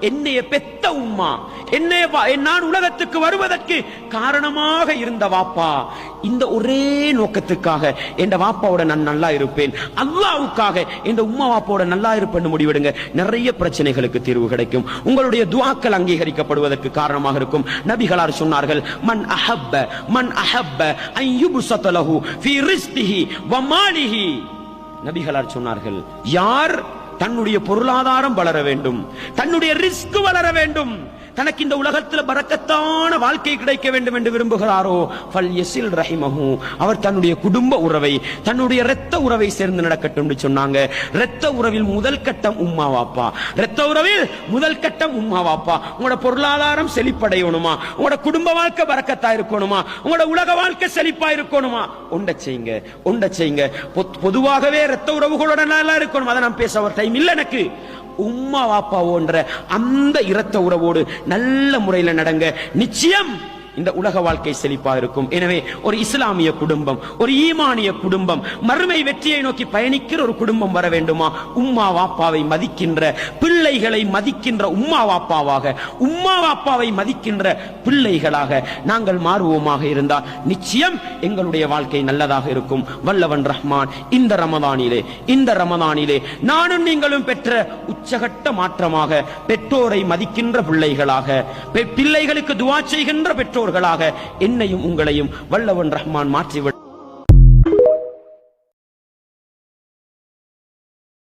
என்னைய பெத்த உம்மா, நான் உலகத்துக்கு வருவதற்கு காரணமாக இருந்த வாப்பா, இந்த ஒரே நோக்கத்துக்காக என் வாப்பாவோட நான் நல்லா இருப்பேன், அல்லாஹ்வுக்காக என் உம்மா வாப்பாவோட நல்லா இருப்பேன்னு முடிவெடுங்க. நிறைய பிரச்சனைகளுக்கு தீர்வு கிடைக்கும். உங்களுடைய துஆக்கள் அங்கீகரிக்கப்படுவதற்கு காரணமாக இருக்கும். நபிகளார் சொன்னார்கள், மன் அஹப்ப அன் யுப்ஸத லஹு ஃபீ ரிஸ்கிஹி வ மாலிஹி. நபிகளார் சொன்னார்கள், யார் தன்னுடைய பொருளாதாரம் வளர வேண்டும், தன்னுடைய ரிஸ்க் வளர வேண்டும், தனக்கு இந்த உலகத்தில் பரக்கத்தான வாழ்க்கை கிடைக்க வேண்டும் என்று விரும்புகிறாரோ, ஃபல்யஸில் ரஹிமஹு, அவர் தன்னுடைய குடும்ப உறவை, தன்னுடைய இரத்த உறவை சேர்ந்து நடக்கட்டும் என்று சொன்னாங்க. இரத்த உறவில் முதல் கட்டம் உம்மா வாப்பா, இரத்த உறவில் முதல் கட்டம் உம்மா வாப்பா. உங்களோட பொருளாதாரம் செழிப்படையணுமா, உங்களோட குடும்ப வாழ்க்கை பரக்கத்தா இருக்கணுமா, உங்களோட உலக வாழ்க்கை செழிப்பா இருக்கணுமா, ஒண்ட செய்யுங்க. பொதுவாகவே இரத்த உறவுகளோட நல்லா இருக்கணும், அதை நான் பேச டைம் இல்லை எனக்கு. உம்மா வாப்பாவோன்ற அந்த இரத்த உறவோடு நல்ல முறையில் நடங்க, நிச்சயம் இந்த உலக வாழ்க்கை செழிப்பா இருக்கும். எனவே ஒரு இஸ்லாமிய குடும்பம், ஒரு ஈமானிய குடும்பம், மறுமை வெற்றியை நோக்கி பயணிக்கிற ஒரு குடும்பம் வர வேண்டுமா? உம்மா வாப்பாவை மதிக்கின்ற, பிள்ளைகளை மதிக்கின்ற உம்மா வாப்பாவாக, உம்மா வாப்பாவை மதிக்கின்ற பிள்ளைகளாக நாங்கள் மாறுவோமாக இருந்தால் நிச்சயம் எங்களுடைய வாழ்க்கை நல்லதாக இருக்கும். வல்லவன் ரஹ்மான் இந்த ரமதானிலே நானும் நீங்களும் பெற்ற உச்சகட்ட மாற்றமாக பெற்றோரை மதிக்கின்ற பிள்ளைகளாக, பிள்ளைகளுக்கு துஆ செய்கின்ற பெற்றோர்களாக என்னையும் உங்களையும் வல்லவன் ரஹ்மான் மாற்றிவிட